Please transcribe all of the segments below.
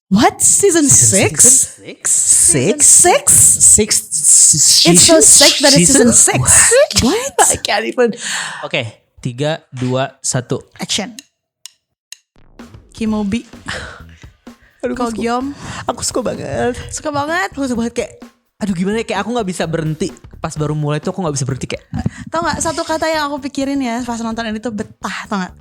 What? Season 6? Six? It's so sick that it's season 6. What? I can't even. Oke, 3, 2, 1. Action. Kimobi. Kogyom. Aku suka banget. Suka banget. Aku suka banget kayak, aduh gimana ya, kayak aku gak bisa berhenti. Pas baru mulai tuh aku gak bisa berhenti kayak. Tau gak, satu kata yang aku pikirin ya pas nonton ini tuh betah, tau gak?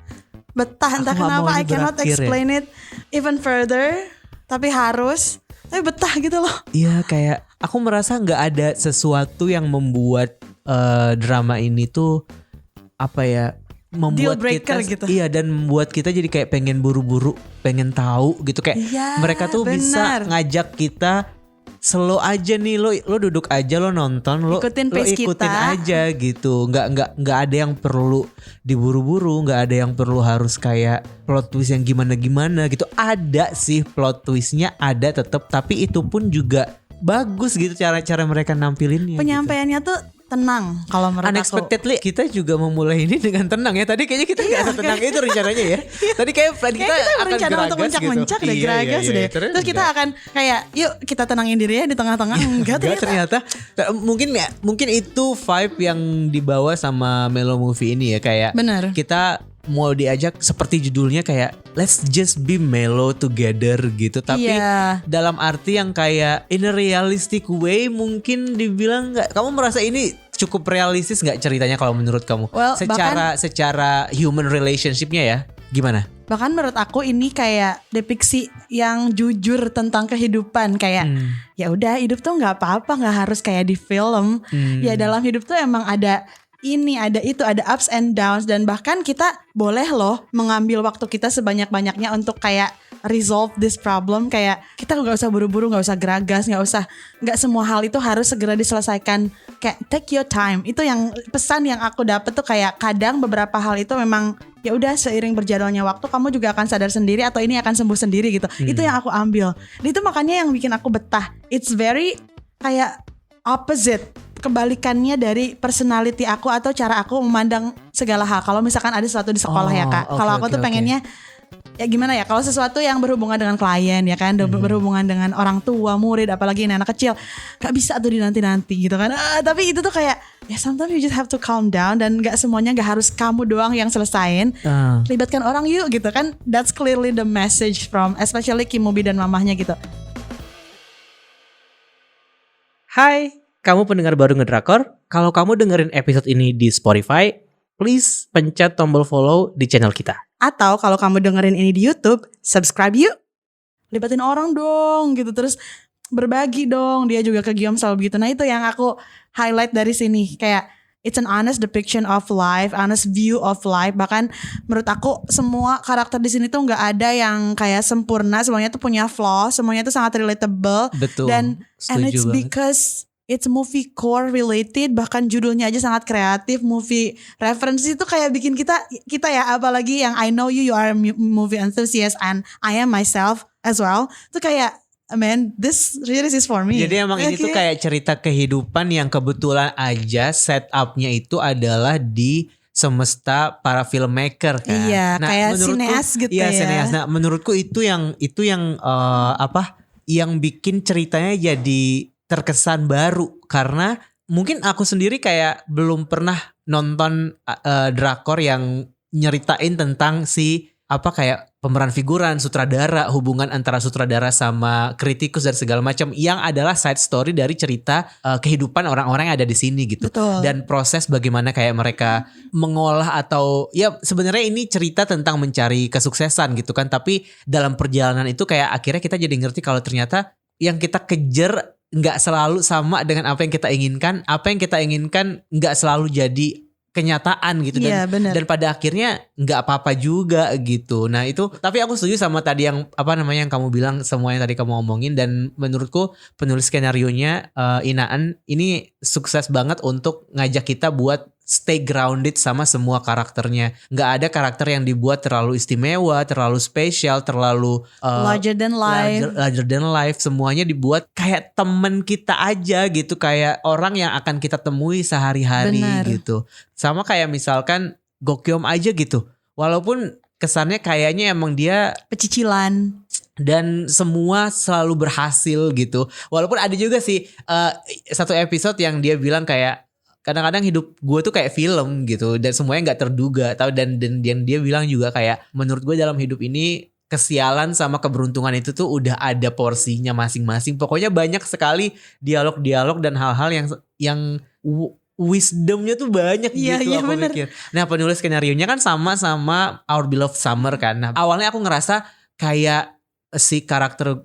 Betah, entah Aku gak kenapa mau I cannot berakhir explain it even further. Tapi harus. Tapi betah gitu loh. Iya, kayak aku merasa gak ada sesuatu yang membuat drama ini tuh apa ya, membuat Deal breaker kita gitu. Iya, dan membuat kita jadi kayak pengen buru-buru, pengen tahu gitu. Kayak Iya, mereka tuh bisa benar. ngajak kita slow aja nih, lo duduk aja, lo nonton, lo Ikutin pace ikutin kita. aja gitu. Nggak ada yang perlu diburu-buru, nggak ada yang perlu harus kayak plot twist yang gimana gitu. Ada sih plot twistnya, ada tetap, tapi itu pun juga bagus gitu cara-cara mereka nampilinnya. Penyampaiannya tuh tenang kalau menurut aku. Unexpectedly kita juga memulai ini dengan tenang ya. Tadi kayaknya kita nggak setenang itu rencananya ya. Tadi kayak kita Kita akan berencana untuk geragas mencak-mencak gitu. deh, geragas Iya. deh. Terus kita akan kayak yuk kita tenangin diri ya di tengah-tengah. Enggak ternyata. Mungkin itu vibe yang dibawa sama Melo Movie ini ya, kayak Bener. kita mau diajak seperti judulnya kayak let's just be mellow together gitu, tapi Iya. dalam arti yang kayak in a realistic way. Mungkin dibilang nggak, kamu merasa ini cukup realistis nggak ceritanya kalau menurut kamu? Well, secara human relationshipnya ya gimana? Bahkan menurut aku ini kayak depiksi yang jujur tentang kehidupan. Kayak ya udah, hidup tuh nggak apa-apa, nggak harus kayak di film. Ya dalam hidup tuh emang ada ini, ada itu, ada ups and downs. Dan bahkan kita boleh loh mengambil waktu kita sebanyak-banyaknya untuk kayak resolve this problem. Kayak kita gak usah buru-buru, gak usah geragas, gak semua hal itu harus segera diselesaikan. Kayak take your time. Itu yang pesan yang aku dapet tuh, kayak kadang beberapa hal itu memang ya udah seiring berjalannya waktu kamu juga akan sadar sendiri atau ini akan sembuh sendiri gitu. Itu yang aku ambil. Dan itu makanya yang bikin aku betah. It's very kayak opposite, kebalikannya dari personality aku atau cara aku memandang segala hal. Kalau misalkan ada sesuatu di sekolah ya Kak. Kalau aku tuh pengennya ya gimana ya, kalau sesuatu yang berhubungan dengan klien ya kan, berhubungan dengan orang tua, murid, apalagi ini anak kecil, gak bisa tuh dinanti-nanti gitu kan. Tapi itu tuh kayak ya sometimes you just have to calm down, dan gak semuanya gak harus kamu doang yang selesain. Libatkan orang yuk gitu kan. That's clearly the message from especially Kimobi dan mamahnya gitu. Hai, kamu pendengar baru Ngedrakor. Kalau kamu dengerin episode ini di Spotify, please pencet tombol follow di channel kita. Atau kalau kamu dengerin ini di YouTube, subscribe yuk. Libatin orang dong gitu. Terus berbagi dong. Dia juga ke Giom selalu begitu. Nah itu yang aku highlight dari sini. Kayak it's an honest depiction of life, honest view of life. Bahkan menurut aku semua karakter di sini tuh gak ada yang kayak sempurna. Semuanya tuh punya flaw. Semuanya tuh sangat relatable. Betul. And it's banget. because it's movie core related. Bahkan judulnya aja sangat kreatif. Movie referensi itu kayak bikin kita ya, apalagi yang I know you are a movie enthusiast and I am myself as well. Itu kayak man, this really is for me. Jadi emang ini tuh kayak cerita kehidupan yang kebetulan aja setupnya itu adalah di semesta para filmmaker kan. Iya, kayak sineas gitu ya. Iya, sineas. Nah, menurutku itu yang yang bikin ceritanya jadi terkesan baru, karena mungkin aku sendiri kayak belum pernah nonton drakor yang nyeritain tentang kayak pemeran figuran, sutradara, hubungan antara sutradara sama kritikus dan segala macam, yang adalah side story dari cerita kehidupan orang-orang yang ada di sini gitu. Betul. Dan proses bagaimana kayak mereka mengolah, atau ya sebenarnya ini cerita tentang mencari kesuksesan gitu kan, tapi dalam perjalanan itu kayak akhirnya kita jadi ngerti kalau ternyata yang kita kejar nggak selalu sama dengan apa yang kita inginkan. Apa yang kita inginkan nggak selalu jadi kenyataan gitu. Dan pada akhirnya nggak apa-apa juga gitu. Nah itu, tapi aku setuju sama tadi yang yang kamu bilang, semua yang tadi kamu omongin. Dan menurutku penulis skenarionya Inaan ini sukses banget untuk ngajak kita buat stay grounded sama semua karakternya. Nggak ada karakter yang dibuat terlalu istimewa, terlalu spesial, terlalu larger than life. Semuanya dibuat kayak temen kita aja gitu, kayak orang yang akan kita temui sehari-hari. Benar. Gitu. Sama kayak misalkan Gokyom aja gitu. Walaupun kesannya kayaknya emang dia pecicilan. dan semua selalu berhasil gitu. Walaupun ada juga sih satu episode yang dia bilang kayak kadang-kadang hidup gue tuh kayak film gitu dan semuanya nggak terduga. Dan dia bilang juga kayak menurut gue dalam hidup ini kesialan sama keberuntungan itu tuh udah ada porsinya masing-masing. Pokoknya banyak sekali dialog-dialog dan hal-hal yang wisdomnya tuh banyak gitu aku pikir. Nah penulis skenarionya kan sama Our Beloved Summer kan. Nah awalnya aku ngerasa kayak si karakter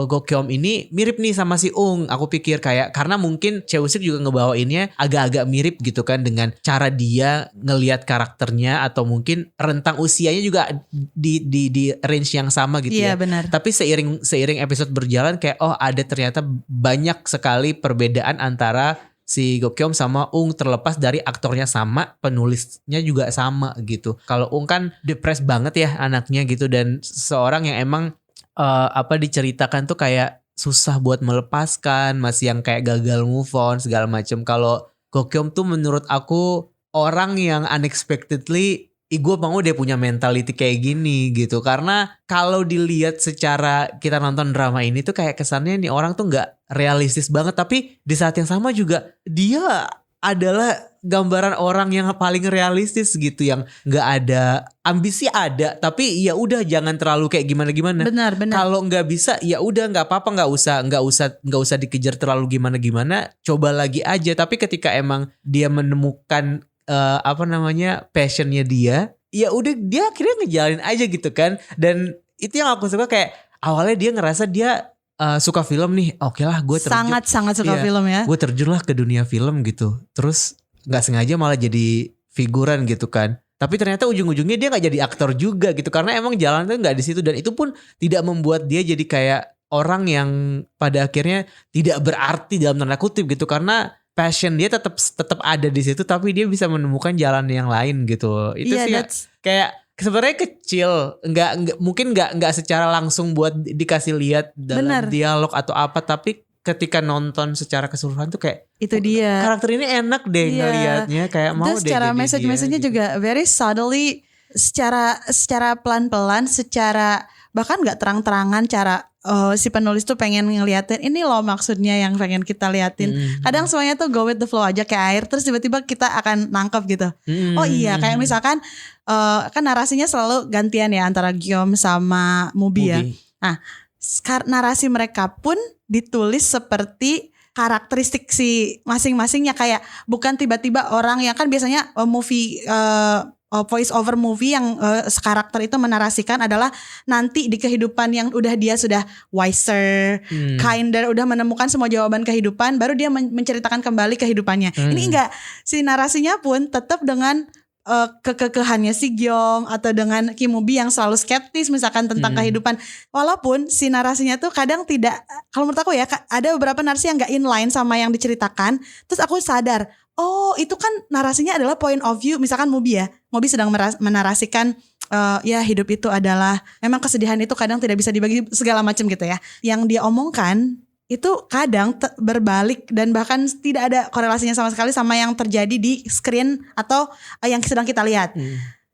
Go-Kyeom ini mirip nih sama si Ung. Aku pikir kayak karena mungkin Chae-Woo-sik juga ngebawainnya agak-agak mirip gitu kan dengan cara dia ngelihat karakternya atau mungkin rentang usianya juga di range yang sama gitu ya. Benar. Tapi seiring episode berjalan kayak ada ternyata banyak sekali perbedaan antara si Go-Kyeom sama Ung terlepas dari aktornya sama, penulisnya juga sama gitu. Kalau Ung kan depressed banget ya anaknya gitu dan seorang yang emang diceritakan tuh kayak susah buat melepaskan, masih yang kayak gagal move on segala macam. Kalau Go-Kyeom tuh menurut aku orang yang unexpectedly gue mau dia punya mentality kayak gini gitu. Karena kalau dilihat secara kita nonton drama ini tuh kayak kesannya nih orang tuh nggak realistis banget, tapi di saat yang sama juga dia adalah gambaran orang yang paling realistis gitu, yang nggak ada ambisi ada tapi ya udah jangan terlalu kayak gimana. Benar. Kalau nggak bisa ya udah nggak apa-apa, nggak usah dikejar terlalu gimana, coba lagi aja. Tapi ketika emang dia menemukan passionnya dia, ya udah dia akhirnya ngejalin aja gitu kan. Dan itu yang aku suka, kayak awalnya dia ngerasa dia suka film nih, oke lah gue terjun, sangat suka film ya. Gue terjun lah ke dunia film gitu. Terus nggak sengaja malah jadi figuran gitu kan. Tapi ternyata ujung-ujungnya dia nggak jadi aktor juga gitu, karena emang jalan tuh nggak di situ. Dan itu pun tidak membuat dia jadi kayak orang yang pada akhirnya tidak berarti dalam tanda kutip gitu, karena passion dia tetap ada di situ, tapi dia bisa menemukan jalan yang lain gitu. Itu sih kayak sebenarnya kecil, mungkin nggak secara langsung buat dikasih lihat dalam dialog atau apa, tapi ketika nonton secara keseluruhan tuh kayak itu dia karakter ini enak deh ngelihatnya, kayak mau deh. Secara message-nya gitu. Juga very subtly, secara pelan-pelan, secara bahkan nggak terang-terangan, cara si penulis tuh pengen ngeliatin ini loh maksudnya yang pengen kita liatin. Kadang semuanya tuh go with the flow aja kayak air, terus tiba-tiba kita akan nangkep gitu. Oh iya, kayak misalkan kan narasinya selalu gantian ya antara Gyeom sama Mubi ya. Nah narasi mereka pun ditulis seperti karakteristik si masing-masingnya, kayak bukan tiba-tiba orang yang kan biasanya voice over movie yang karakter itu menarasikan adalah nanti di kehidupan yang udah dia sudah wiser, kinder, udah menemukan semua jawaban kehidupan, baru dia menceritakan kembali kehidupannya. Ini enggak, si narasinya pun tetap dengan kekehannya si Gyeom atau dengan Kim Woo-bi yang selalu skeptis misalkan tentang kehidupan. Walaupun si narasinya tuh kadang tidak, kalau menurut aku ya ada beberapa narasi yang gak inline sama yang diceritakan. Terus aku sadar, oh itu kan narasinya adalah point of view misalkan Mubi ya. Mubi sedang menarasikan ya hidup itu adalah memang kesedihan itu kadang tidak bisa dibagi segala macam gitu ya. Yang dia omongkan itu kadang berbalik dan bahkan tidak ada korelasinya sama sekali sama yang terjadi di screen atau yang sedang kita lihat.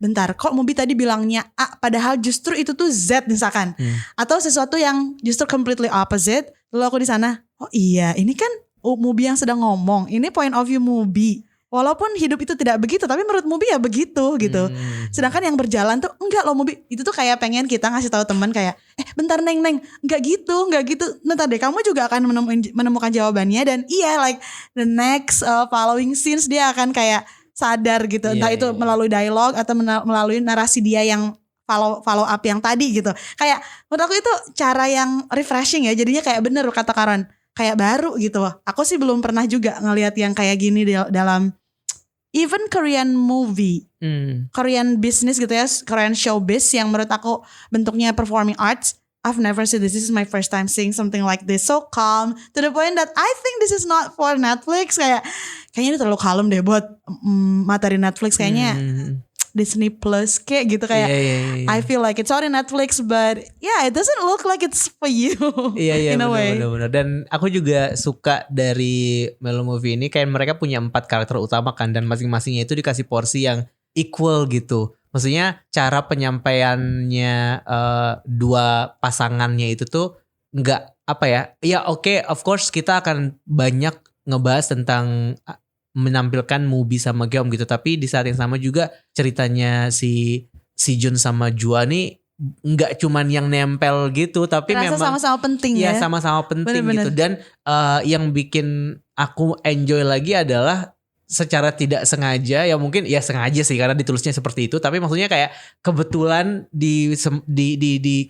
Bentar, kok Mubi tadi bilangnya A padahal justru itu tuh Z misalkan. Atau sesuatu yang justru completely opposite. Lalu aku di sana, oh iya ini kan Mubi yang sedang ngomong, ini point of view Mubi. Walaupun hidup itu tidak begitu, tapi menurut Mubi ya begitu gitu. Sedangkan yang berjalan tuh enggak loh Mubi. Itu tuh kayak pengen kita ngasih tahu teman kayak, bentar Neng, enggak gitu. Bentar deh, kamu juga akan menemukan jawabannya. Dan iya, like the next following scenes dia akan kayak sadar gitu. Entah itu melalui dialog atau melalui narasi dia yang follow up yang tadi gitu. Kayak menurut aku itu cara yang refreshing ya. Jadinya kayak bener kata Karan, kayak baru gitu. Aku sih belum pernah juga ngelihat yang kayak gini dalam even Korean movie, Korean business gitu ya, Korean showbiz yang menurut aku bentuknya performing arts. I've never seen this. This is my first time seeing something like this. So calm to the point that I think this is not for Netflix. Kayaknya ini terlalu kalem deh buat materi Netflix. Kayaknya Disney Plus kayak gitu kayak I feel like it's on Netflix but yeah it doesn't look like it's for you. In a way. Bener. Dan aku juga suka dari Mellow Movie ini kayak mereka punya 4 karakter utama kan, dan masing-masingnya itu dikasih porsi yang equal gitu. Maksudnya cara penyampaiannya dua pasangannya itu tuh nggak apa ya? Ya oke, of course kita akan banyak ngebahas tentang menampilkan Mubi sama Geom gitu. Tapi di saat yang sama juga ceritanya si Jun sama Jua nih nggak cuman yang nempel gitu, tapi Rasa memang sama-sama penting ya. Iya sama-sama penting Bener-bener. gitu. Dan yang bikin aku enjoy lagi adalah secara tidak sengaja, ya mungkin ya sengaja sih karena ditulisnya seperti itu, tapi maksudnya kayak kebetulan di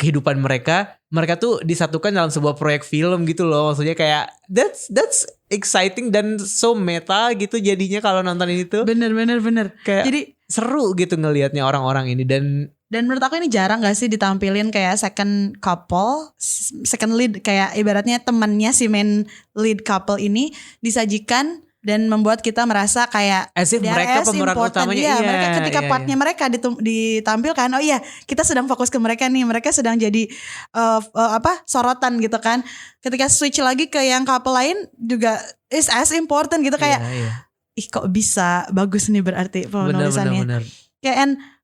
kehidupan mereka tuh disatukan dalam sebuah proyek film gitu loh. Maksudnya kayak that's exciting dan so meta gitu jadinya kalau nonton ini tuh. Bener. Kayak Jadi seru gitu ngelihatnya orang-orang ini. Dan menurut aku ini jarang gak sih ditampilin kayak second couple, second lead, kayak ibaratnya temannya si main lead couple ini disajikan dan membuat kita merasa kayak as if mereka pemeran utamanya. Iya, mereka ketika partnya mereka ditampilkan, oh iya kita sedang fokus ke mereka nih, mereka sedang jadi sorotan gitu kan. Ketika switch lagi ke yang couple lain juga is as important gitu, kayak ih kok bisa bagus nih berarti penulisannya. Bener.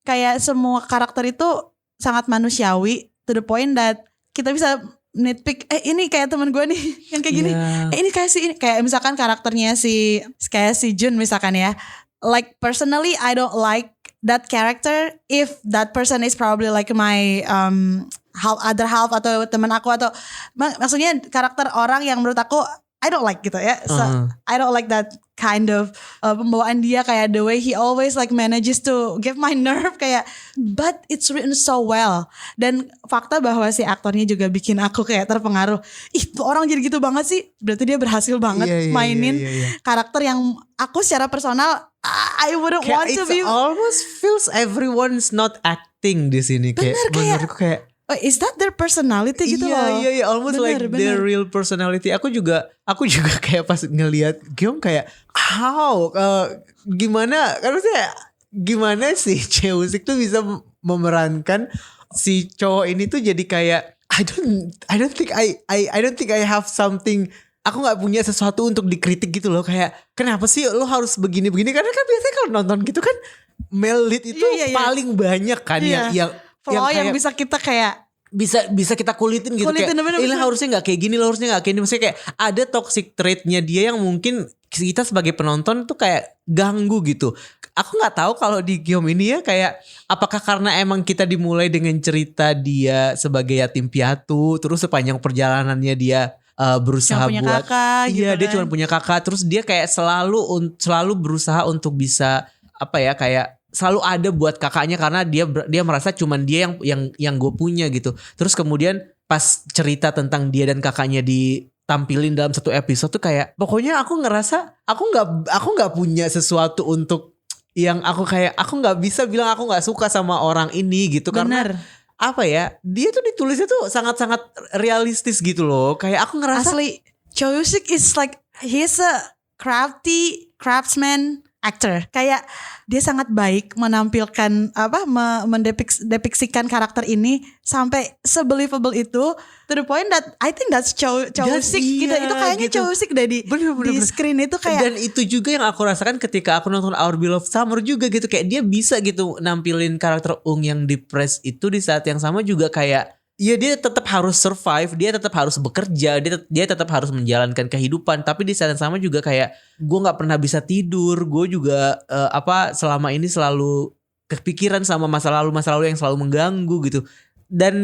Kayak semua karakter itu sangat manusiawi to the point that kita bisa nitpick, ini kayak teman gue nih yang kayak gini, ini kayak misalkan karakternya si Jun misalkan ya, like personally I don't like that character if that person is probably like my other half atau teman aku, atau maksudnya karakter orang yang menurut aku I don't like gitu ya. So I don't like that kind of pembawaan dia, kayak the way he always like manages to give my nerve kayak, but it's written so well. Dan fakta bahwa si aktornya juga bikin aku kayak terpengaruh. Ih, tuh orang jadi gitu banget sih. Berarti dia berhasil banget mainin karakter yang aku secara personal I wouldn't want to be. It almost feels everyone's not acting di sini. Bener, menurutku kayak oh, is that their personality gitu loh? Iya, almost bener. Their real personality. Aku juga kayak pas ngelihat Geom kayak how gimana, kan maksudnya gimana sih Chae-woosik tuh bisa memerankan si cowok ini tuh jadi kayak I don't think I have something. Aku nggak punya sesuatu untuk dikritik gitu loh, kayak kenapa sih lo harus begini karena kan biasanya kalau nonton gitu kan male lead itu paling banyak kan yang flaw yang bisa kita kayak bisa kita kulitin gitu, kayak ini harusnya nggak kayak gini, lo harusnya nggak kayak ini. Maksudnya kayak ada toxic trait-nya dia yang mungkin kita sebagai penonton tuh kayak ganggu gitu. Aku nggak tahu kalau di Geom ini ya, kayak apakah karena emang kita dimulai dengan cerita dia sebagai yatim piatu, terus sepanjang perjalanannya dia berusaha punya buat kakak, iya gitu dia kan. cuma punya kakak, terus dia kayak selalu berusaha untuk bisa kayak selalu ada buat kakaknya karena dia merasa cuman dia yang gue punya gitu. Terus kemudian pas cerita tentang dia dan kakaknya ditampilin dalam satu episode tuh kayak pokoknya aku ngerasa aku nggak punya sesuatu untuk yang aku nggak bisa bilang aku nggak suka sama orang ini gitu. Bener. Karena dia tuh ditulisnya tuh sangat-sangat realistis gitu loh. Kayak aku ngerasa asli Chae-woosik is like he's a craftsman actor. Kayak dia sangat baik menampilkan mendepiksikan karakter ini sampai sebelievable itu, to the point that I think that's Chae-woosik gitu. Itu kayaknya gitu. Chae-woosik udah di screen itu kayak. Dan itu juga yang aku rasakan ketika aku nonton Our Beloved Summer juga gitu, kayak dia bisa gitu nampilin karakter yang depressed itu di saat yang sama juga kayak ya dia tetap harus survive, dia tetap harus bekerja, dia tetap harus menjalankan kehidupan. Tapi di saat yang sama juga kayak gue nggak pernah bisa tidur, gue juga selama ini selalu kepikiran sama masa lalu yang selalu mengganggu gitu. Dan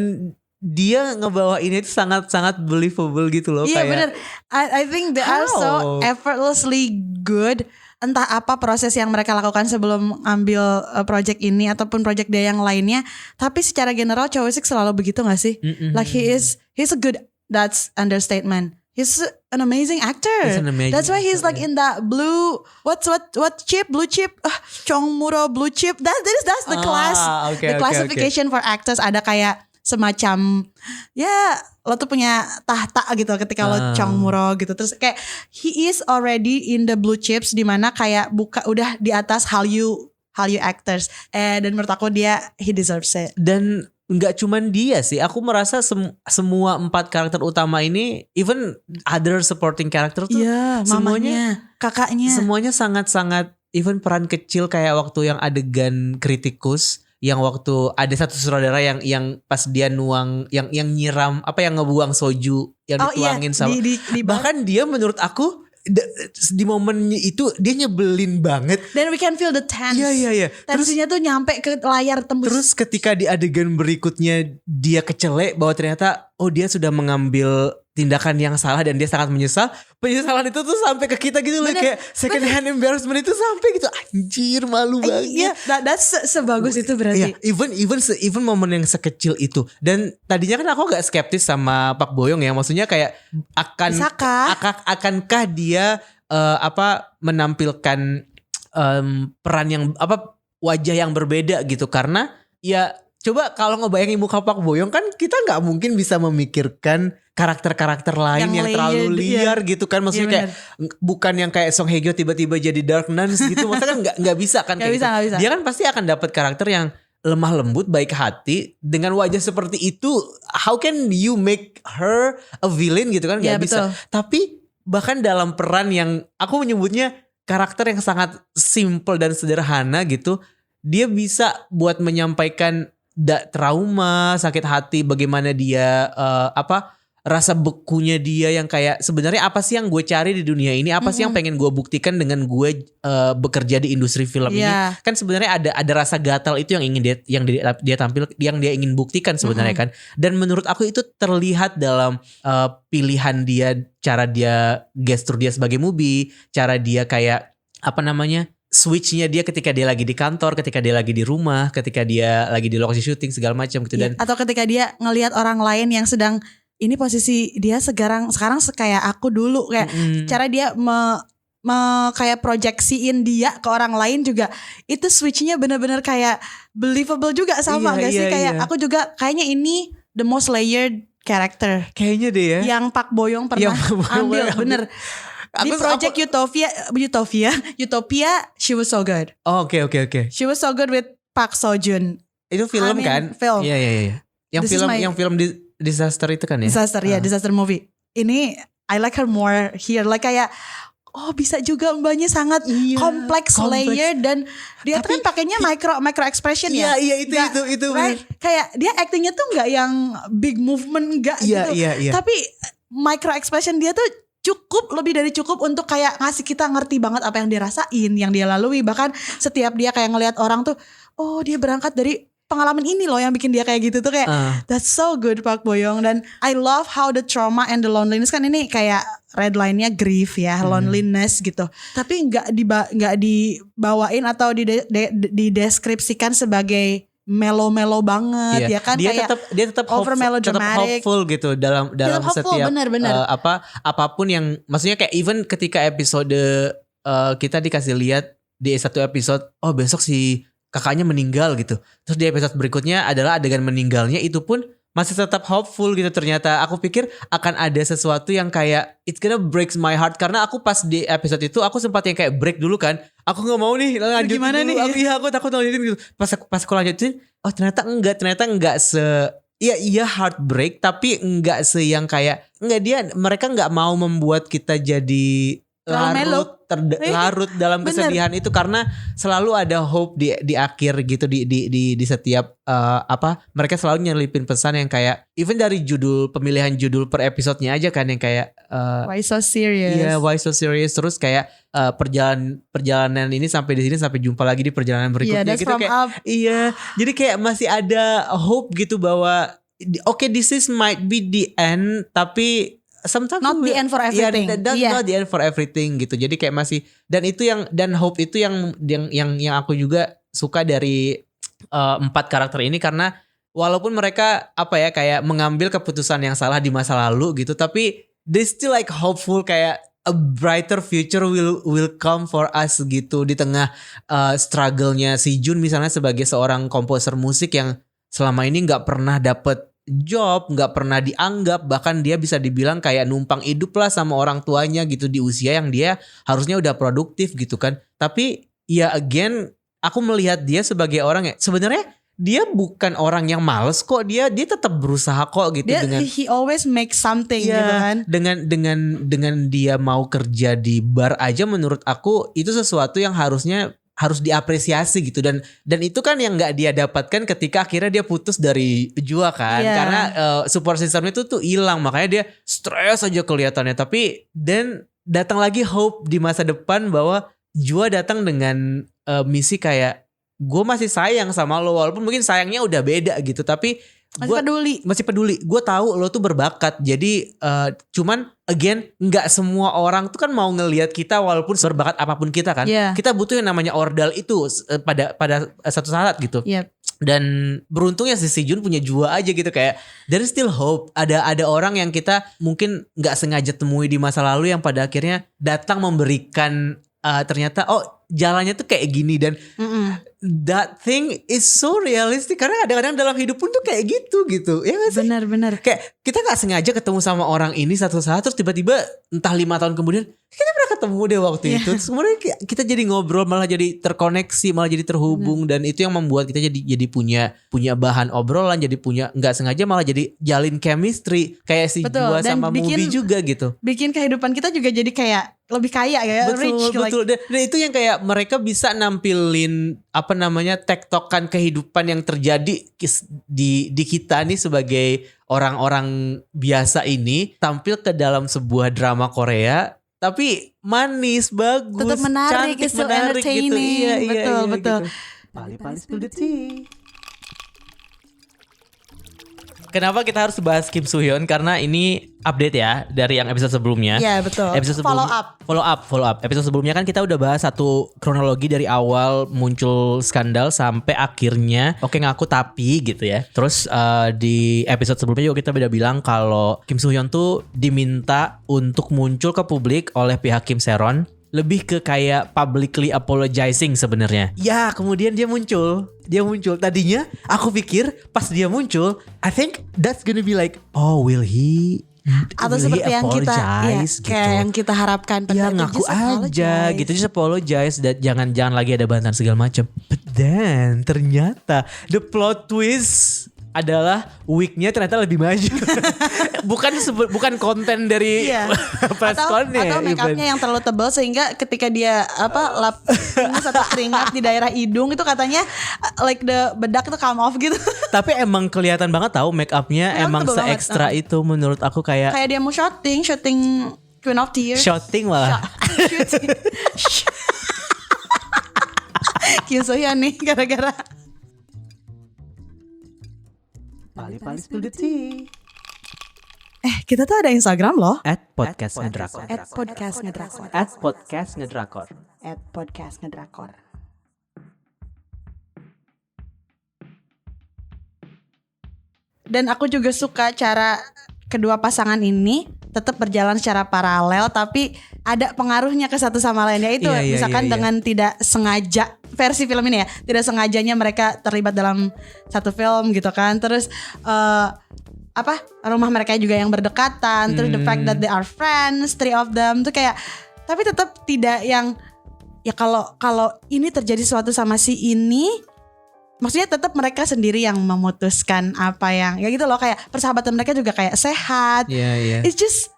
dia ngebawa ini itu sangat-sangat believable gitu loh. Iya kayak, bener. I think they are so effortlessly good. Entah apa proses yang mereka lakukan sebelum ambil project ini ataupun project dia yang lainnya. Tapi secara general Chae-woosik selalu begitu gak sih? Like he's a good, that's understatement. He's an amazing actor. That's why he's like in that blue, what chip? Blue chip? Chongmuro blue chip. That's the class, the classification for actors. Ada kayak semacam lo tuh punya tahta gitu ketika lo Chongmuro gitu. Terus kayak he is already in the blue chips, dimana kayak udah di atas Hallyu actors. Dan menurut aku he deserves it. Dan nggak cuman dia sih, aku merasa semua 4 karakter utama ini, even other supporting character tuh mamanya, kakaknya, semuanya sangat-sangat, even peran kecil kayak waktu yang adegan kritikus yang waktu ada satu sutradara yang pas dia nuang yang nyiram apa yang ngebuang soju yang dituangin sama bahkan dia menurut aku di momen itu dia nyebelin banget. Dan we can feel the tense. Iya. Tensinya tuh nyampe ke layar tembus. Terus ketika di adegan berikutnya dia kecelek bahwa ternyata dia sudah mengambil tindakan yang salah dan dia sangat menyesal. Penyesalan itu tuh sampai ke kita gitu loh, kayak second hand embarrassment itu sampai gitu. Anjir, malu banget. Iya, that's sebagus itu berarti. Even momen yang sekecil itu. Dan tadinya kan aku agak skeptis sama Pak Boyong ya, maksudnya kayak akankah dia menampilkan peran yang wajah yang berbeda gitu, karena ya coba kalau ngebayangin muka Pak Boyong kan kita nggak mungkin bisa memikirkan karakter-karakter lain yang terlalu liar gitu kan, maksudnya kayak bukan yang kayak Song Hye Kyo tiba-tiba jadi Dark Nuns gitu, maksudnya kan nggak bisa kan kayak gitu. Dia kan pasti akan dapat karakter yang lemah lembut, baik hati dengan wajah seperti itu. How can you make her a villain gitu kan? Nggak bisa. Tapi bahkan dalam peran yang aku menyebutnya karakter yang sangat simple dan sederhana gitu, dia bisa buat menyampaikan trauma, sakit hati, bagaimana dia rasa bekunya dia yang kayak sebenarnya apa sih yang gue cari di dunia ini, apa sih yang pengen gue buktikan dengan gue bekerja di industri film ini. Kan sebenarnya ada rasa gatal itu yang ingin dia tampil, yang dia ingin buktikan sebenarnya kan. Dan menurut aku itu terlihat dalam pilihan dia, cara dia, gestur dia sebagai movie, cara dia kayak switchnya dia ketika dia lagi di kantor, ketika dia lagi di rumah, ketika dia lagi di lokasi syuting segala macam gitu. Dan atau ketika dia ngelihat orang lain yang sedang ini posisi dia sekarang kayak aku dulu, kayak cara dia kayak proyeksiin dia ke orang lain juga, itu switchnya benar-benar kayak believable juga sama gak sih? Kayak aku juga kayaknya ini the most layered character kayaknya deh ya yang Pak Boyong pernah ambil bener. Di project Utopia, she was so good. Oke. She was so good with Park Seo Joon. Itu film kan? Film. Iya. Yang film disaster itu kan ya? Disaster movie. Ini I like her more here. Like kayak bisa juga mbaknya sangat kompleks layer, dan dia kan pakainya micro expression ya. Iya itu. Right? Kayak dia actingnya tuh nggak yang big movement nggak gitu. Iya. Tapi micro expression dia tuh lebih dari cukup untuk kayak ngasih kita ngerti banget apa yang dia rasain, yang dia lalui. Bahkan setiap dia kayak ngelihat orang tuh, dia berangkat dari pengalaman ini loh yang bikin dia kayak gitu tuh, kayak that's so good Park Boyong. Dan I love how the trauma and the loneliness, kan ini kayak red line-nya grief ya, loneliness gitu. Tapi nggak dibawain atau dideskripsikan sebagai melo-melo banget ya kan, dia kayak tetap over melodramatic, hopeful gitu dalam setiap bener. Apapun yang, maksudnya kayak even ketika episode kita dikasih lihat di satu episode, besok si kakaknya meninggal gitu. Terus di episode berikutnya adalah adegan meninggalnya, itu pun masih tetap hopeful gitu. Ternyata aku pikir akan ada sesuatu yang kayak it's gonna breaks my heart, karena aku pas di episode itu aku sempat yang kayak break dulu kan. Aku nggak mau nih lanjutin gimana dulu. Aku takut lanjutin gitu. Pas aku lanjutin, ternyata enggak Iya heartbreak, tapi enggak yang kayak mereka enggak mau membuat kita jadi larut dalam kesedihan itu, karena selalu ada hope di akhir gitu, di setiap mereka selalu nyelipin pesan yang kayak even dari pemilihan judul per episodenya aja kan, yang kayak why so serious. Iya, why so serious. Terus kayak perjalanan ini sampai di sini, sampai jumpa lagi di perjalanan berikutnya gitu kayak up. Iya, jadi kayak masih ada hope gitu bahwa this is might be the end, tapi sometimes not the end for everything. Not the end for everything gitu. Jadi kayak masih, dan hope itu yang aku juga suka dari 4 karakter ini, karena walaupun mereka kayak mengambil keputusan yang salah di masa lalu gitu, tapi they still like hopeful, kayak a brighter future will come for us gitu di tengah struggle-nya si Jun misalnya sebagai seorang komposer musik yang selama ini nggak pernah dapet job, nggak pernah dianggap, bahkan dia bisa dibilang kayak numpang hidup lah sama orang tuanya gitu di usia yang dia harusnya udah produktif gitu kan. Tapi ya again, aku melihat dia sebagai orang yang sebenarnya dia bukan orang yang males kok, dia tetap berusaha kok gitu. He always make something gitu kan. Dengan dia mau kerja di bar aja, menurut aku itu sesuatu yang harusnya harus diapresiasi gitu, dan itu kan yang nggak dia dapatkan ketika akhirnya dia putus dari Jua kan, karena support systemnya itu tuh hilang, makanya dia stres aja kelihatannya. Tapi dan datang lagi hope di masa depan bahwa Jua datang dengan misi kayak gue masih sayang sama lo, walaupun mungkin sayangnya udah beda gitu, tapi masih peduli. Gue tahu lo tuh berbakat. Jadi cuman again nggak semua orang tuh kan mau ngelihat kita walaupun berbakat apapun kita kan. Kita butuh yang namanya ordal itu pada satu saat gitu. Dan beruntungnya si Sejun punya Jua aja gitu, kayak there is still hope. Ada orang yang kita mungkin nggak sengaja temui di masa lalu yang pada akhirnya datang memberikan ternyata jalannya tuh kayak gini, dan that thing is so realistic, karena kadang-kadang dalam hidup pun tuh kayak gitu ya gak sih? Benar. Kayak kita gak sengaja ketemu sama orang ini satu saat, terus tiba-tiba entah 5 tahun kemudian kita pernah ketemu deh waktu itu, terus kemudian kita jadi ngobrol, malah jadi terkoneksi, malah jadi terhubung, dan itu yang membuat kita jadi punya bahan obrolan, jadi punya nggak sengaja malah jadi jalin chemistry kayak si Jua sama Movie juga gitu. Bikin kehidupan kita juga jadi kayak lebih kaya ya, rich. Betul. Dan itu yang kayak mereka bisa nampilin tektokan kehidupan yang terjadi di kita nih sebagai orang-orang biasa ini, tampil ke dalam sebuah drama Korea tapi manis, bagus, tetap menarik, cantik, menarik gitu. Iya, betul. Gitu. Pali-pali spill the tea. Kenapa kita harus bahas Kim Soo Hyun? Karena ini update ya dari yang episode sebelumnya. Iya betul. Follow up. Episode sebelumnya kan kita udah bahas satu kronologi dari awal muncul skandal sampai akhirnya ngaku tapi gitu ya. Terus di episode sebelumnya juga kita udah bilang kalau Kim Soo Hyun tuh diminta untuk muncul ke publik oleh pihak Kim Sae-ron. Lebih ke kayak publicly apologizing sebenarnya. Ya, kemudian dia muncul. Tadinya aku pikir pas dia muncul, I think that's gonna be like, will he? Atau seperti yang kita gitu. Kayak yang kita harapkan. Ya ngaku aja gitu, just apologize, dan jangan lagi ada bantahan segala macam. But then ternyata the plot twist adalah wig-nya ternyata lebih maju. bukan konten dari pressconnya. Atau make up-nya yang terlalu tebal sehingga ketika dia lap satu keringat di daerah hidung itu katanya like the bedak itu come off gitu. Tapi emang kelihatan banget tahu make up-nya emang se-ekstra itu menurut aku, kayak dia mau shooting Queen of Tears. Shooting malah. Kim Soo Hyun nih gara-gara Pali-pali spill the tea. Kita tuh ada Instagram loh. @podcastngedrakor. @podcastngedrakor. Dan aku juga suka cara kedua pasangan ini tetap berjalan secara paralel tapi ada pengaruhnya ke satu sama lain, yaitu misalkan dengan tidak sengaja, versi film ini ya, tidak sengajanya mereka terlibat dalam satu film gitu kan, terus rumah mereka juga yang berdekatan, terus the fact that they are friends, 3 of them tuh kayak, tapi tetap tidak yang ya kalau ini terjadi sesuatu sama si ini, maksudnya tetap mereka sendiri yang memutuskan apa yang ya gitu loh, kayak persahabatan mereka juga kayak sehat. It's just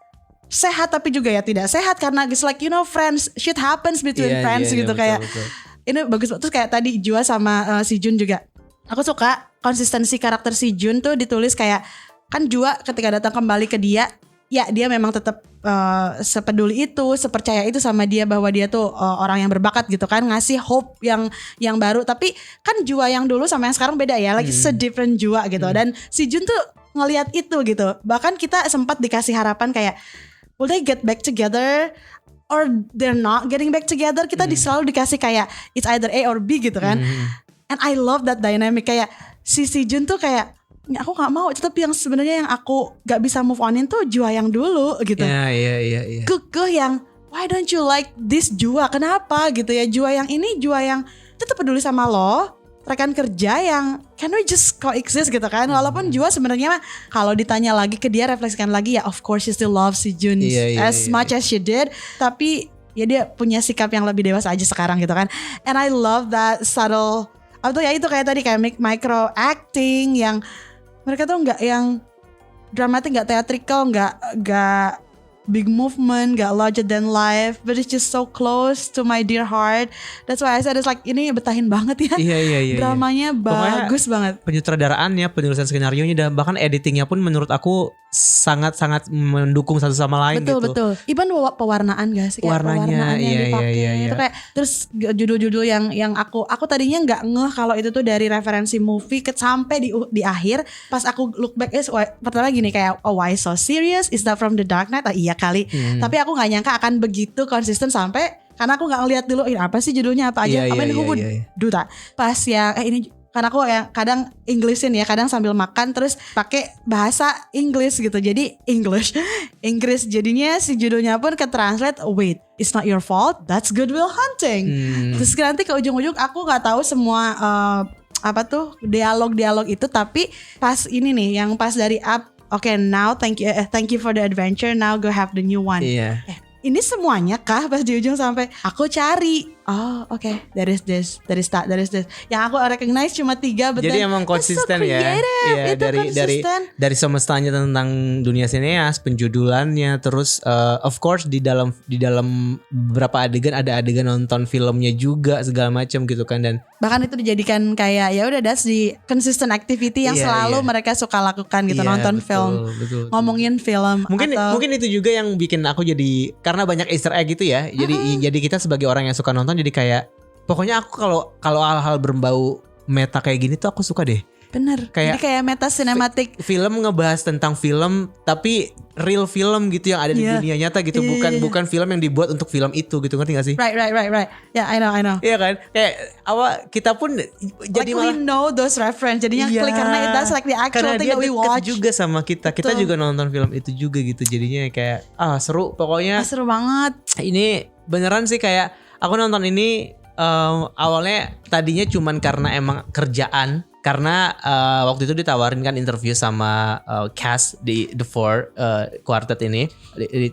sehat tapi juga ya tidak sehat, karena it's like friends, shit happens between friends gitu, kayak betul. Ini bagus banget. Terus kayak tadi Jua sama si Jun juga, aku suka konsistensi karakter si Jun tuh ditulis kayak, kan Jua ketika datang kembali ke dia, ya dia memang tetap sepeduli itu, sepercaya itu sama dia bahwa dia tuh orang yang berbakat gitu kan, ngasih hope yang baru. Tapi kan Jua yang dulu sama yang sekarang beda ya, like different Jua gitu. Dan si Jun tuh ngelihat itu gitu. Bahkan kita sempat dikasih harapan kayak, will they get back together or they're not getting back together. Kita selalu dikasih kayak it's either A or B gitu kan. And I love that dynamic, kayak si Jun tuh kayak, aku gak mau, tapi yang sebenarnya yang aku gak bisa move onin tuh Jua yang dulu gitu. Iya. Kekeh yang why don't you like this Jua, kenapa gitu ya, Jua yang ini, Jua yang tetap peduli sama lo, rekan kerja yang can we just coexist gitu kan. Walaupun Jua sebenarnya mah kalau ditanya lagi ke dia, refleksikan lagi, ya of course she still loves si Jun as much as she did, tapi ya dia punya sikap yang lebih dewasa aja sekarang gitu kan. And I love that subtle, atau ya itu kayak tadi kayak micro acting yang mereka tuh nggak yang dramatik, nggak theatrical, nggak big movement, gak larger than life, but it's just so close to my dear heart. That's why I said it's like ini betahin banget ya. Iya. Dramanya bagus banget. Penyutradaraannya, penulisan skenarionya dan bahkan editingnya pun menurut aku sangat-sangat mendukung satu sama lain gitu. Betul. Even pewarnaan gak sih? Warnanya dipakai. Itu kayak terus judul-judul yang aku tadinya nggak ngeh kalau itu tuh dari referensi movie sampai di akhir. Pas aku look back pertama gini kayak why so serious? Is that from The Dark Knight? Iya kali. Tapi aku nggak nyangka akan begitu konsisten sampai karena aku nggak ngeliat dulu ini apa sih judulnya apa aja. Apa yang aku duta. Pas yang ini karena aku yang kadang Englishin ya, kadang sambil makan terus pakai bahasa Inggris gitu. Jadi Inggris jadinya si judulnya pun ke translate wait, it's not your fault, that's Good Will Hunting. Terus nanti ke ujung-ujung aku nggak tahu semua apa tuh dialog itu, tapi pas ini nih yang pas dari up, okay, now thank you for the adventure, now go have the new one. Ini semuanya kah pas di ujung sampai aku cari. Oh okay, there is this. Yang aku recognize cuma 3. Jadi emang konsisten so ya. Iya, dari semestanya tentang dunia sineas, penjudulannya, terus of course di dalam beberapa adegan ada adegan nonton filmnya juga segala macam gitu kan, dan bahkan itu dijadikan kayak ya udah that's the consistent activity yang selalu mereka suka lakukan gitu, nonton film, betul. Ngomongin film. Mungkin itu juga yang bikin aku jadi, karena banyak Easter egg gitu ya. Jadi kita sebagai orang yang suka nonton jadi kayak pokoknya aku kalau hal-hal berbau meta kayak gini tuh aku suka deh. Bener. Jadi kayak meta cinematic. Film ngebahas tentang film tapi real film gitu yang ada di dunia nyata gitu, bukan film yang dibuat untuk film itu gitu, ngerti gak sih? Right. Yeah, I know. Iya kan? Kayak kita pun jadi like we know those reference. Jadinya klik karena that's like the actual thing that we watch. Karena dia juga sama kita. Kita juga nonton film itu juga gitu. Jadinya kayak seru pokoknya. Seru banget. Ini beneran sih kayak aku nonton ini awalnya tadinya cuman karena emang kerjaan. Karena waktu itu ditawarin kan interview sama cast di The Four Quartet ini,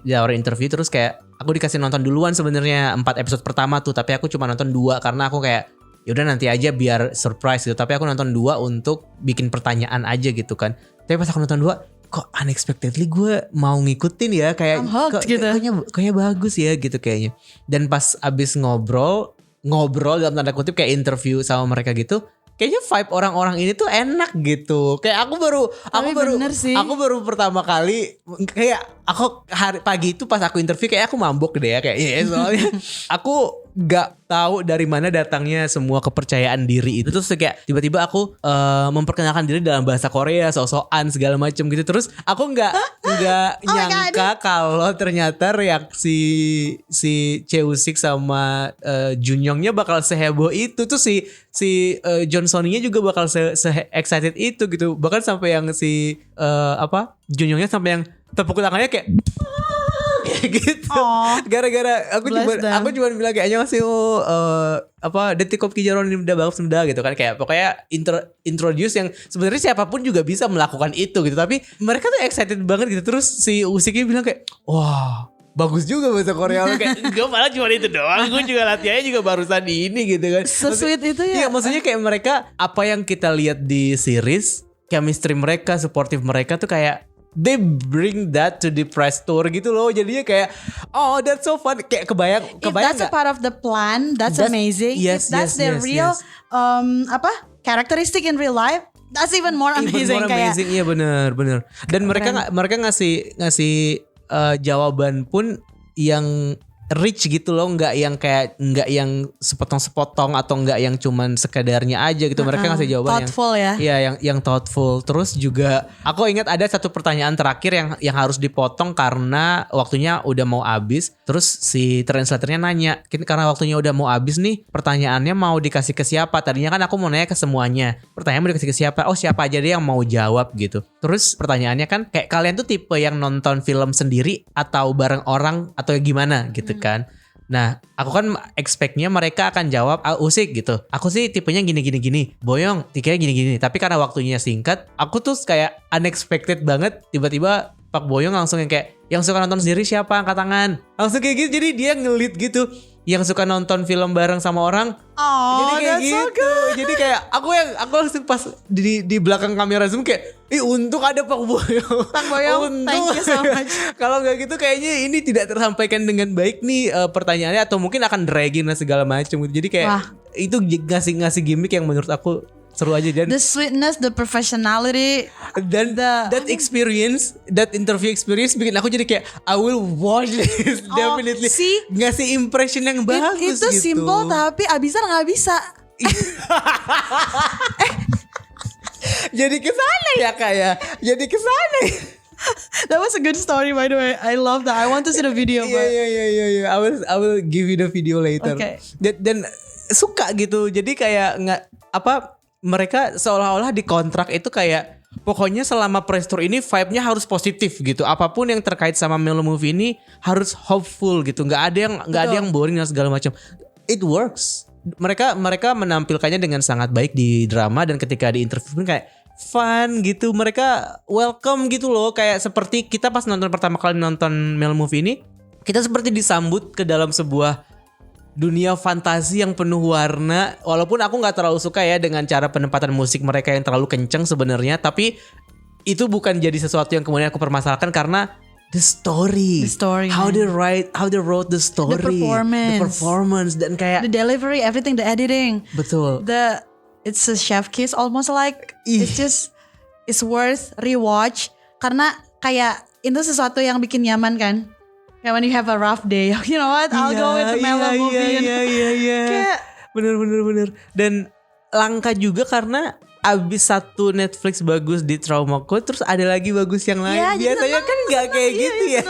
ditawarin interview terus kayak aku dikasih nonton duluan sebenarnya 4 episode pertama tuh, tapi aku cuma nonton 2 karena aku kayak yaudah nanti aja biar surprise gitu, tapi aku nonton 2 untuk bikin pertanyaan aja gitu kan. Tapi pas aku nonton 2 kok unexpectedly gue mau ngikutin ya, kayak kayaknya bagus ya gitu kayaknya. Dan pas abis ngobrol dalam tanda kutip kayak interview sama mereka gitu, kayaknya vibe orang-orang ini tuh enak gitu. Kayak aku baru pertama kali kayak aku pagi itu pas aku interview kayak aku mabuk deh ya kayak soalnya aku gak tahu dari mana datangnya semua kepercayaan diri itu. Terus kayak tiba-tiba aku memperkenalkan diri dalam bahasa Korea, sok-sokan segala macam gitu. Terus aku nggak nyangka kalau ternyata reaksi si Cheusik sama Junyongnya bakal seheboh itu. Tuh si Johnsoninya juga bakal se excited itu gitu. Bahkan sampai yang si Junyongnya sampai yang tepuk tangannya kayak gitu. Gara-gara aku cuma bilang kayaknya masih Detikop Kijaron ini udah bagus gitu kan, kayak pokoknya introduce yang sebenarnya siapapun juga bisa melakukan itu gitu, tapi mereka tuh excited banget gitu. Terus si Usiknya bilang kayak wah bagus juga bahasa Korea. Kayak gue malah cuma itu doang, gue juga latihannya juga barusan ini gitu kan. Sweet itu ya. Iya, maksudnya kayak mereka apa yang kita lihat di series, chemistry mereka, supportive mereka tuh kayak they bring that to the press tour gitu loh. Jadinya kayak that's so fun. Kayak kebayang if that's a part of the plan, that's amazing. If that's the real characteristic in real life, that's even more amazing. Iya benar. Dan mereka ngasih jawaban pun yang rich gitu loh, nggak yang sepotong-sepotong atau nggak yang cuman sekadarnya aja gitu. Mereka ngasih jawaban thoughtful yang thoughtful. Terus juga aku ingat ada satu pertanyaan terakhir yang harus dipotong karena waktunya udah mau habis. Terus si translatornya nanya, karena waktunya udah mau habis nih, pertanyaannya mau dikasih ke siapa? Tadinya kan aku mau nanya ke semuanya, pertanyaan mau dikasih ke siapa? Oh siapa aja deh yang mau jawab gitu. Terus pertanyaannya kan kayak kalian tuh tipe yang nonton film sendiri atau bareng orang atau gimana gitu kan. Nah aku kan expect-nya mereka akan jawab Usik gitu, aku sih tipenya gini. Boyong tipenya gini. Tapi karena waktunya singkat, aku tuh kayak unexpected banget. Tiba-tiba Pak Boyong langsung yang kayak, yang suka nonton sendiri siapa angkat tangan, langsung kayak gitu. Jadi dia ngelit gitu. yang suka nonton film bareng sama orang. Oh, Jadi kayak that's so gitu. Jadi kayak aku langsung pas di belakang kamera Zoom kayak, untung ada Pak Boyong. Pak Boyong, thank you so much. Kalau nggak gitu kayaknya ini tidak tersampaikan dengan baik nih pertanyaannya, atau mungkin akan dragging dan segala macam gitu. Jadi kayak itu ngasih gimmick yang menurut aku seru aja, dan The sweetness, the professionality, dan that interview experience bikin aku jadi kayak I will watch this definitely. Ngasih impression yang bagus itu gitu. simple tapi abisan nggak bisa. Jadi kesana ya kayak. Jadi kesana. That was a good story by the way. I love that. I want to see the video. Yeah. I will give you the video later. Okay. Dan suka gitu. Jadi kayak nggak mereka seolah-olah di kontrak itu kayak pokoknya selama press tour ini vibe-nya harus positif gitu. Apapun yang terkait sama Melo Movie ini harus hopeful gitu. Nggak ada yang boring dan segala macam. It works. Mereka menampilkannya dengan sangat baik di drama, dan ketika di interview pun kayak fun gitu. Mereka welcome gitu loh. Kayak seperti kita pas pertama kali nonton Melo Movie ini, kita seperti disambut ke dalam sebuah dunia fantasi yang penuh warna. Walaupun aku gak terlalu suka ya dengan cara penempatan musik mereka yang terlalu kenceng sebenarnya, tapi itu bukan jadi sesuatu yang kemudian aku permasalahkan, karena the story how they wrote the story, the performance dan kayak the delivery, everything, the editing. Betul. It's a chef kiss almost, like it's worth rewatch karena kayak itu sesuatu yang bikin nyaman kan. Kayak when you have a rough day, you know what? I'll go with the Melo Movie. Iya. Bener. Dan langka juga karena abis satu Netflix bagus di Trauma Code, terus ada lagi bagus yang lain. Biasanya kan nggak kayak gitu ya.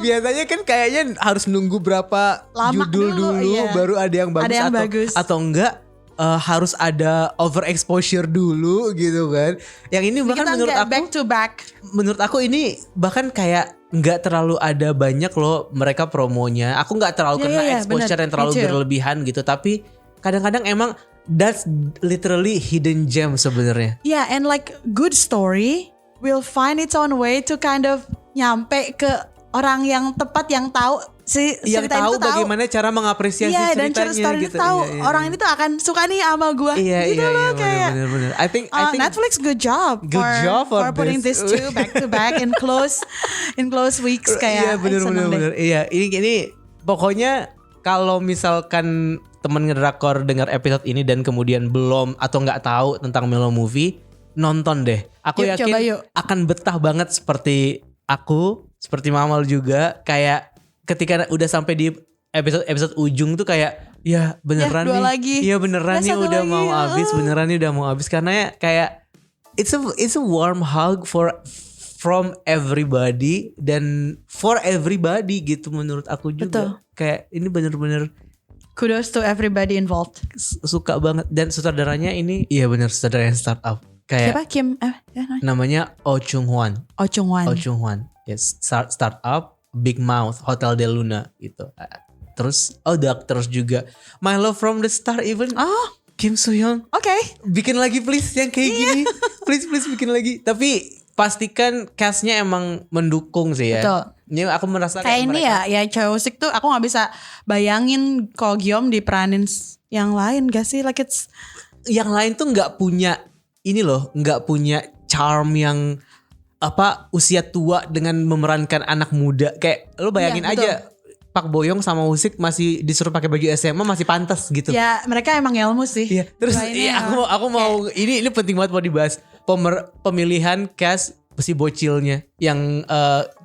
Biasanya kan kayaknya harus nunggu berapa lama judul dulu baru ada yang bagus, bagus. Atau enggak harus ada overexposure dulu gitu kan. Yang ini bahkan menurut aku back to back. Menurut aku ini bahkan kayak nggak terlalu ada banyak loh mereka promonya. Aku nggak terlalu kena exposure yang terlalu berlebihan gitu. Tapi kadang-kadang emang that's literally hidden gem sebenarnya. Yeah, and like good story will find its own way to kind of nyampe ke orang yang tepat, yang tahu yang tahu bagaimana cara mengapresiasi ceritanya gitu. Tahu orang ini tuh akan suka nih sama gue. Gitu loh kayak. Bener. I think Netflix good job for putting this two back to back in close weeks kayak. Iya bener. Iya ini pokoknya kalau misalkan temen ngedrakor dengar episode ini dan kemudian belum atau nggak tahu tentang Melo Movie, nonton deh. Aku yakin akan betah banget seperti aku, seperti Mamal juga, kayak ketika udah sampai di episode ujung tuh kayak ya beneran nih. Lagi. Ya beneran nih udah lagi. Mau habis karena ya kayak it's a warm hug from everybody dan for everybody gitu menurut aku juga. Betul. Kayak ini bener-bener kudos to everybody involved. Suka banget, dan sutradaranya ini bener sutradaranya startup. Kayak siapa? Kim namanya Oh Chung Hwan. Yes, startup Big Mouth, Hotel de Luna gitu. Terus Doctors juga. My Love from the Star even. Kim Soo Hyun. Oke. Bikin lagi please yang kayak gini. Please bikin lagi. Tapi pastikan castnya emang mendukung sih ya. Betul. Ini aku merasa kayak ini mereka, ya Choesik tuh aku nggak bisa bayangin Ko Gyeom diperanin yang lain gak sih? Like it's yang lain tuh nggak punya charm yang usia tua dengan memerankan anak muda. Kayak lo bayangin aja Pak Boyong sama Usik masih disuruh pakai baju SMA masih pantas gitu. Ya mereka emang ilmu sih. Iya. Terus aku mau ini penting banget mau dibahas pemilihan cast si bocilnya yang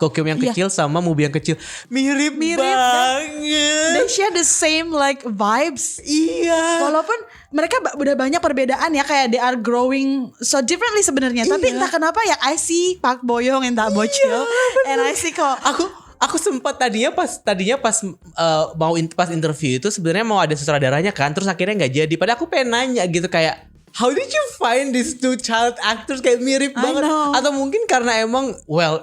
Ko Gyeom yang kecil sama Mubi yang kecil mirip banget. They share the same like vibes. Iya. Walaupun mereka udah banyak perbedaan ya, kayak they are growing so differently sebenarnya. Tapi entah kenapa ya I see Pak Boyong and that bocil and I see kok. Aku sempat tadinya pas pas interview itu sebenarnya mau ada sutradaranya kan, terus akhirnya nggak jadi. Padahal aku pengen nanya gitu kayak, how did you find these two child actors kayak mirip banget? Atau mungkin karena emang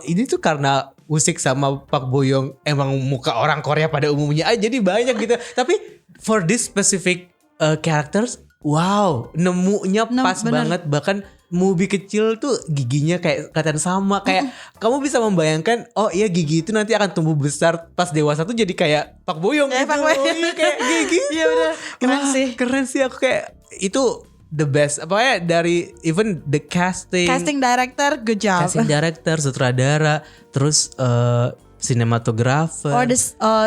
ini tuh karena Usik sama Pak Boyong emang muka orang Korea pada umumnya aja jadi banyak gitu. Tapi for this specific characters, nemunya pas banget. Bahkan Mubi kecil tuh giginya kayak kelihatan sama, kayak kamu bisa membayangkan oh iya gigi itu nanti akan tumbuh besar pas dewasa tuh jadi kayak Pak Boyong gitu. Pak Boyong. Iya, kayak gigi. Iya benar. Keren sih aku kayak itu the best. Apalagi dari even the casting director, good job. Casting director, sutradara, terus cinematographer, or the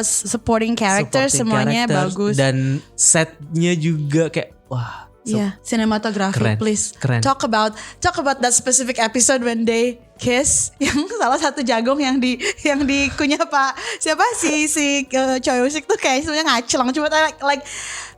supporting characters semuanya bagus. Dan setnya juga kayak wah. Yeah, cinematography, keren, please. Keren. Talk about that specific episode when they kiss, yang salah satu jagung yang dikunyah Pak siapa si Choi Woo-sik tuh kayak sebenarnya ngaclang, cuma like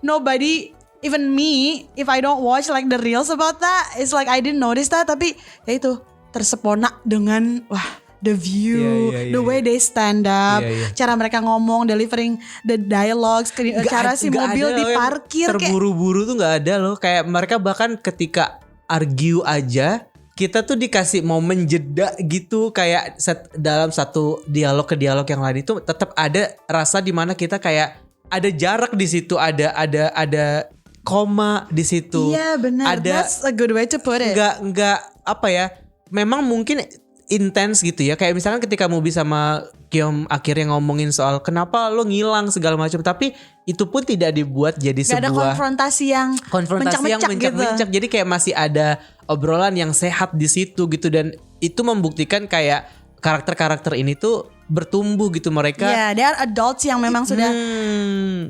nobody, even me, if I don't watch like the reels about that, it's like I didn't notice that, tapi ya itu tersepona dengan wah. The view, the way they stand up, cara mereka ngomong, delivering the dialogues, cara si mobil diparkir terburu-buru tuh nggak ada loh. Kayak mereka bahkan ketika argue aja, kita tuh dikasih momen jeda gitu, kayak dalam satu dialog ke dialog yang lain itu tetap ada rasa dimana kita kayak ada jarak di situ, ada koma di situ. Iya benar. That's a good way to put it. Nggak apa ya? Memang mungkin intens gitu ya, kayak misalkan ketika Mubi sama Kyom akhirnya ngomongin soal kenapa lo ngilang segala macam, tapi itu pun tidak dibuat jadi gak sebuah ada konfrontasi yang mencak-mencak gitu. Jadi kayak masih ada obrolan yang sehat di situ gitu, dan itu membuktikan kayak karakter-karakter ini tuh bertumbuh gitu mereka. Yeah, they are adults yang memang sudah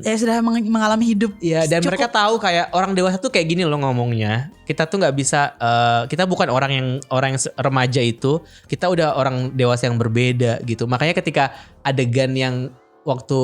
sudah mengalami hidup. Iya, dan mereka tahu kayak orang dewasa tuh kayak gini loh ngomongnya. Kita tuh nggak bisa, kita bukan orang yang remaja itu. Kita udah orang dewasa yang berbeda gitu. Makanya ketika adegan yang waktu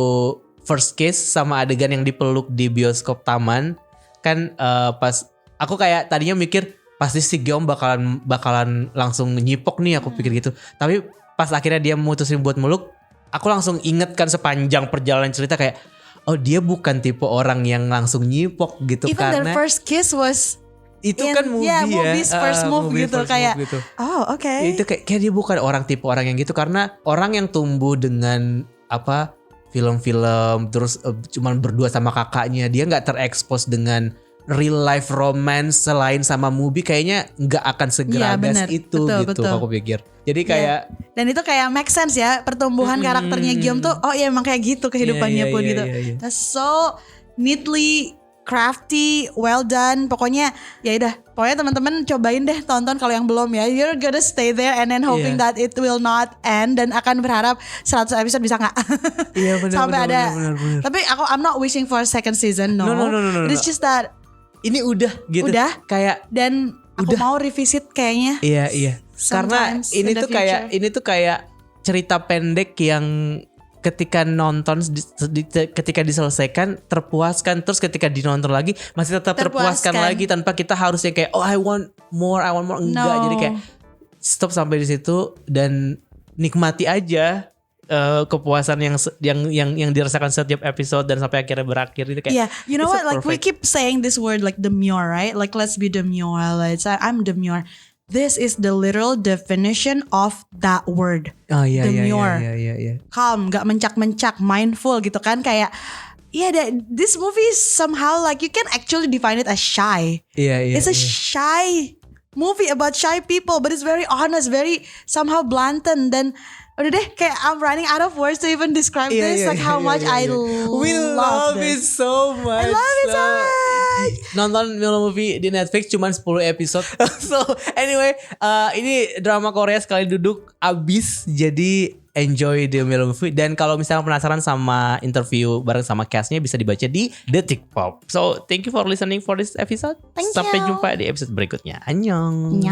first kiss sama adegan yang dipeluk di bioskop taman, kan pas aku kayak tadinya mikir pasti si Gyeom bakalan langsung nyipok nih, aku pikir gitu. Tapi pas akhirnya dia memutusin buat meluk, aku langsung inget kan sepanjang perjalanan cerita kayak oh dia bukan tipe orang yang langsung nyipok gitu. Even karena their first kiss was itu kan movie's first move gitu, kayak gitu. Oh oke. Okay. Itu kayak dia bukan tipe orang yang gitu, karena orang yang tumbuh dengan apa film-film terus cuman berdua sama kakaknya, dia nggak terekspos dengan real life romance selain sama movie, kayaknya nggak akan segeragas itu betul. Aku pikir. Jadi kayak dan itu kayak make sense ya, pertumbuhan karakternya Gyeom tuh oh iya emang kayak gitu kehidupannya pun gitu. That's so neatly crafty, well done. Pokoknya ya udah, pokoknya teman-teman cobain deh tonton kalau yang belum ya. You're gonna stay there and then hoping that it will not end, dan akan berharap 100 episode bisa nggak? Iya benar. Sampai ada. Benar. Tapi I'm not wishing for a second season. No. It's just that ini udah gitu. Udah kayak dan aku mau revisit kayaknya. Iya. Karena ini tuh kayak cerita pendek yang ketika nonton ketika diselesaikan terpuaskan, terus ketika dinonton lagi masih tetap terpuaskan lagi tanpa kita harusnya kayak oh I want more enggak. Jadi kayak stop sampai di situ dan nikmati aja kepuasan yang dirasakan setiap episode dan sampai akhirnya berakhir itu kayak. Yeah, you know what? Like we keep saying this word like demure, right? Like let's be demure. I'm demure. This is the literal definition of that word. Oh iya. Demure. Iya. Calm, gak mencak-mencak, mindful gitu kan, kayak this movie is somehow like you can actually define it as shy. Iya. It's a shy movie about shy people, but it's very honest, very somehow blatant. Dan udah deh, kayak I'm running out of words to even describe this. Like how much I love it so much. I love it so much. Nonton Milo Movie di Netflix cuman 10 episode. So anyway, ini drama Korea sekali duduk abis. Jadi enjoy the Milo Movie. Dan kalau misalnya penasaran sama interview bareng sama castnya, bisa dibaca di Detik Pop. So thank you for listening for this episode. Thank you. Sampai jumpa di episode berikutnya. Annyeong.